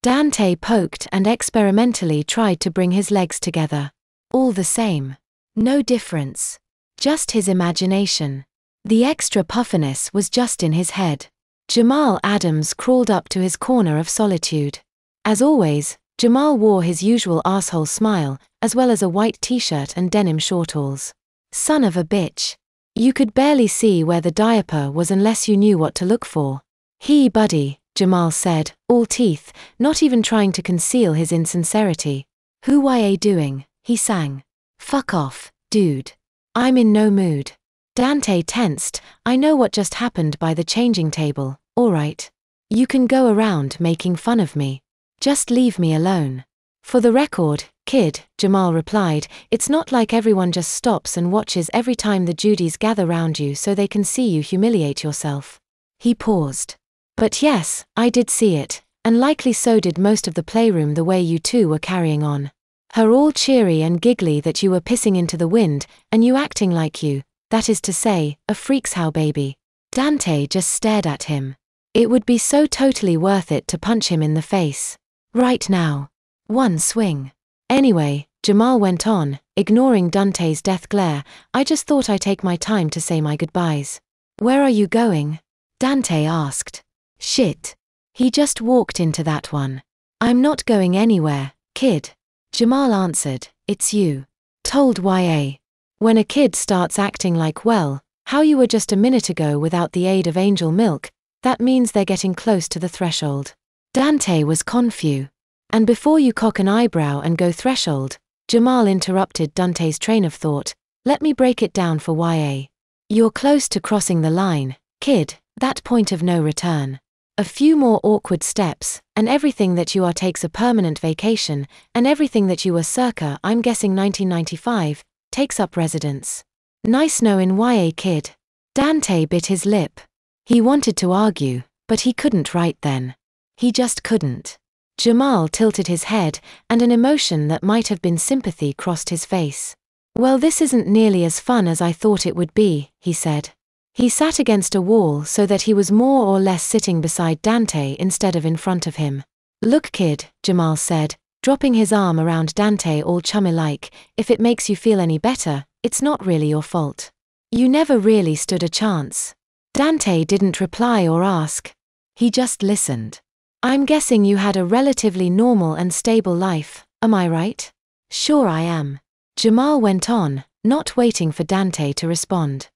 Dante poked and experimentally tried to bring his legs together. All the same. No difference. Just his imagination. The extra puffiness was just in his head. Jamal Adams crawled up to his corner of solitude. As always, Jamal wore his usual asshole smile, as well as a white t-shirt and denim shortalls. Son of a bitch. You could barely see where the diaper was unless you knew what to look for. Hey buddy, Jamal said, all teeth, not even trying to conceal his insincerity. Who ya doing? He sang. Fuck off, dude. I'm in no mood. Dante tensed. I know what just happened by the changing table, alright. You can go around making fun of me. Just leave me alone. For the record, kid, Jamal replied, it's not like everyone just stops and watches every time the Judies gather round you so they can see you humiliate yourself. He paused. But yes, I did see it, and likely so did most of the playroom the way you two were carrying on. Her all cheery and giggly that you were pissing into the wind, and you acting like you, that is to say, a freak's how baby. Dante just stared at him. It would be so totally worth it to punch him in the face. Right now. One swing. Anyway, Jamal went on, ignoring Dante's death glare, I just thought I'd take my time to say my goodbyes. Where are you going? Dante asked. Shit. He just walked into that one. I'm not going anywhere, kid. Jamal answered, it's you. Told YA. When a kid starts acting like well, how you were just a minute ago without the aid of angel milk, that means they're getting close to the threshold. Dante was confused. And before you cock an eyebrow and go threshold, Jamal interrupted Dante's train of thought, let me break it down for YA. You're close to crossing the line, kid, that point of no return. A few more awkward steps, and everything that you are takes a permanent vacation, and everything that you were circa, I'm guessing 1995, takes up residence. Nice knowin' YA kid. Dante bit his lip. He wanted to argue, but he couldn't right then. He just couldn't. Jamal tilted his head, and an emotion that might have been sympathy crossed his face. Well, this isn't nearly as fun as I thought it would be, he said. He sat against a wall so that he was more or less sitting beside Dante instead of in front of him. Look kid, Jamal said, dropping his arm around Dante all chummy-like, if it makes you feel any better, it's not really your fault. You never really stood a chance. Dante didn't reply or ask. He just listened. I'm guessing you had a relatively normal and stable life, am I right? Sure I am. Jamal went on, not waiting for Dante to respond.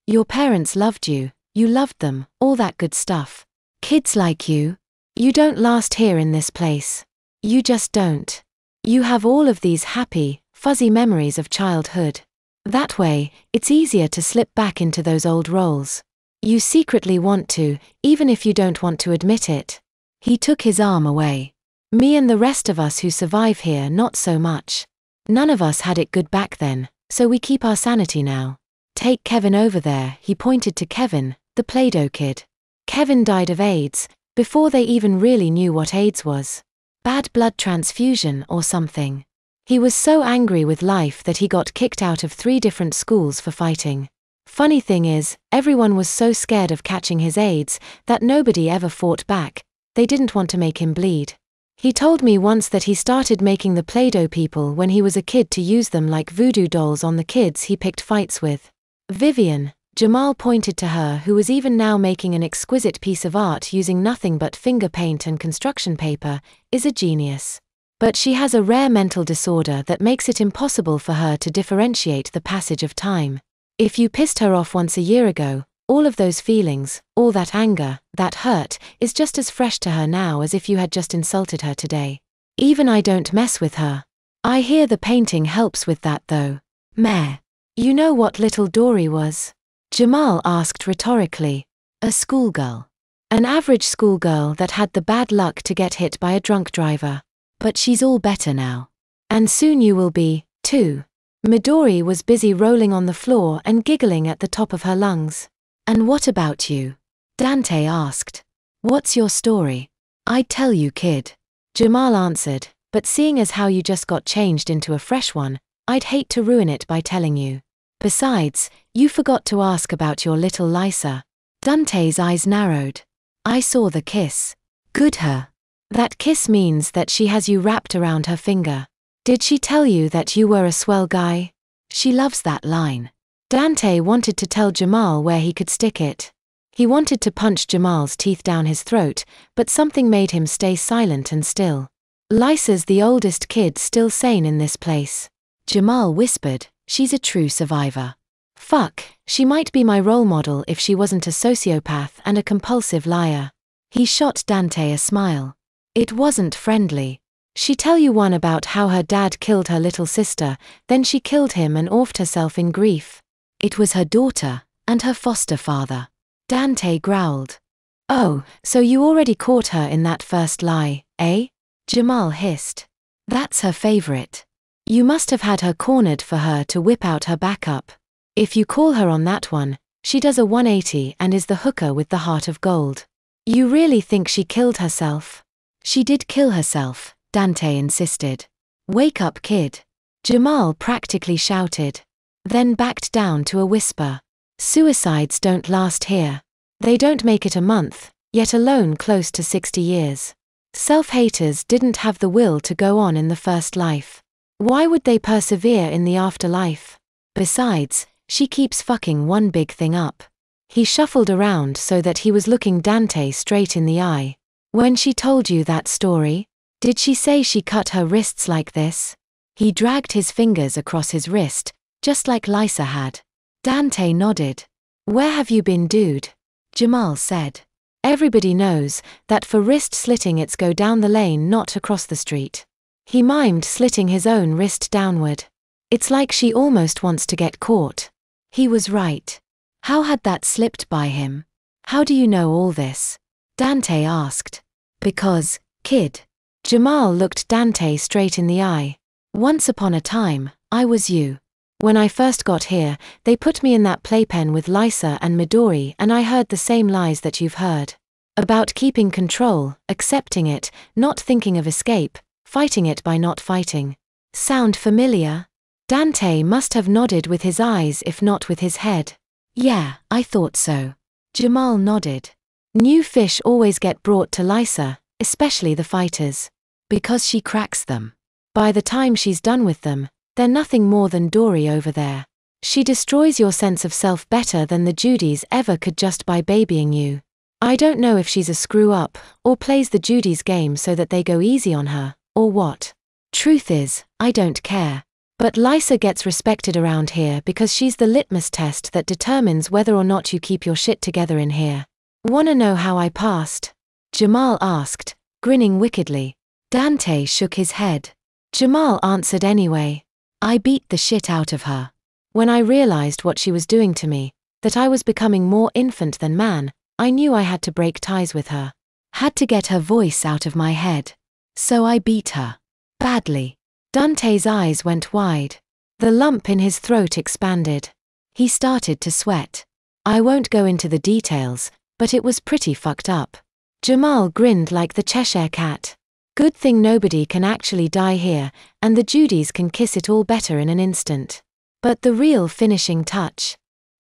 Your parents loved you, you loved them, all that good stuff. Kids like you don't last here in this place. You just don't. You have all of these happy, fuzzy memories of childhood. That way, it's easier to slip back into those old roles. You secretly want to, even if you don't want to admit it. He took his arm away. Me and the rest of us who survive here not so much. None of us had it good back then, so we keep our sanity now. Take Kevin over there, he pointed to Kevin, the Play-Doh kid. Kevin died of AIDS, before they even really knew what AIDS was. Bad blood transfusion or something. He was so angry with life that he got kicked out of 3 different schools for fighting. Funny thing is, everyone was so scared of catching his AIDS that nobody ever fought back. They didn't want to make him bleed. He told me once that he started making the Play-Doh people when he was a kid to use them like voodoo dolls on the kids he picked fights with. Vivian, Jamal pointed to her, who was even now making an exquisite piece of art using nothing but finger paint and construction paper, is a genius. But she has a rare mental disorder that makes it impossible for her to differentiate the passage of time. If you pissed her off once a year ago, all of those feelings, all that anger, that hurt, is just as fresh to her now as if you had just insulted her today. Even I don't mess with her. I hear the painting helps with that though. Meh. You know what little Dory was? Jamal asked rhetorically. A schoolgirl. An average schoolgirl that had the bad luck to get hit by a drunk driver. But she's all better now. And soon you will be, too. Midori was busy rolling on the floor and giggling at the top of her lungs. And what about you? Dante asked. What's your story? I'd tell you kid. Jamal answered, but seeing as how you just got changed into a fresh one, I'd hate to ruin it by telling you. Besides, you forgot to ask about your little Lysa. Dante's eyes narrowed. I saw the kiss. Good her. That kiss means that she has you wrapped around her finger. Did she tell you that you were a swell guy? She loves that line. Dante wanted to tell Jamal where he could stick it. He wanted to punch Jamal's teeth down his throat, but something made him stay silent and still. Lysa's the oldest kid still sane in this place. Jamal whispered, she's a true survivor. Fuck, she might be my role model if she wasn't a sociopath and a compulsive liar. He shot Dante a smile. It wasn't friendly. She tell you one about how her dad killed her little sister, then she killed him and offed herself in grief. It was her daughter, and her foster father. Dante growled. Oh, so you already caught her in that first lie, eh? Jamal hissed. That's her favorite. You must have had her cornered for her to whip out her backup. If you call her on that one, she does a 180 and is the hooker with the heart of gold. You really think she killed herself? She did kill herself, Dante insisted. Wake up, kid. Jamal practically shouted. Then backed down to a whisper. Suicides don't last here. They don't make it a month, yet alone close to 60 years. Self-haters didn't have the will to go on in the first life. Why would they persevere in the afterlife? Besides, she keeps fucking one big thing up. He shuffled around so that he was looking Dante straight in the eye. When she told you that story, did she say she cut her wrists like this? He dragged his fingers across his wrist, just like Lysa had. Dante nodded. Where have you been, dude? Jamal said. Everybody knows that for wrist slitting it's go down the lane, not across the street. He mimed slitting his own wrist downward. It's like she almost wants to get caught. He was right. How had that slipped by him? How do you know all this? Dante asked. Because, kid. Jamal looked Dante straight in the eye. Once upon a time, I was you. When I first got here, they put me in that playpen with Lysa and Midori, and I heard the same lies that you've heard. About keeping control, accepting it, not thinking of escape, fighting it by not fighting. Sound familiar? Dante must have nodded with his eyes if not with his head. Yeah, I thought so. Jamal nodded. New fish always get brought to Lysa, especially the fighters. Because she cracks them. By the time she's done with them, they're nothing more than Dory over there. She destroys your sense of self better than the Judys ever could just by babying you. I don't know if she's a screw-up, or plays the Judys game so that they go easy on her, or what. Truth is, I don't care. But Lysa gets respected around here because she's the litmus test that determines whether or not you keep your shit together in here. Wanna know how I passed? Jamal asked, grinning wickedly. Dante shook his head. Jamal answered anyway. I beat the shit out of her. When I realized what she was doing to me, that I was becoming more infant than man, I knew I had to break ties with her. Had to get her voice out of my head. So I beat her. Badly. Dante's eyes went wide. The lump in his throat expanded. He started to sweat. I won't go into the details, but it was pretty fucked up. Jamal grinned like the Cheshire cat. Good thing nobody can actually die here, and the Judys can kiss it all better in an instant. But the real finishing touch.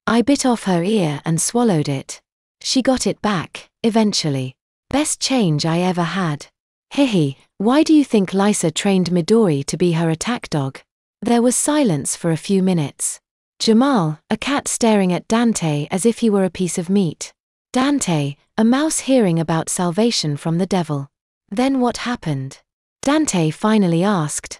I bit off her ear and swallowed it. She got it back, eventually. Best change I ever had. Hihi, why do you think Lysa trained Midori to be her attack dog? There was silence for a few minutes. Jamal, a cat staring at Dante as if he were a piece of meat. Dante, a mouse hearing about salvation from the devil. Then what happened? Dante finally asked.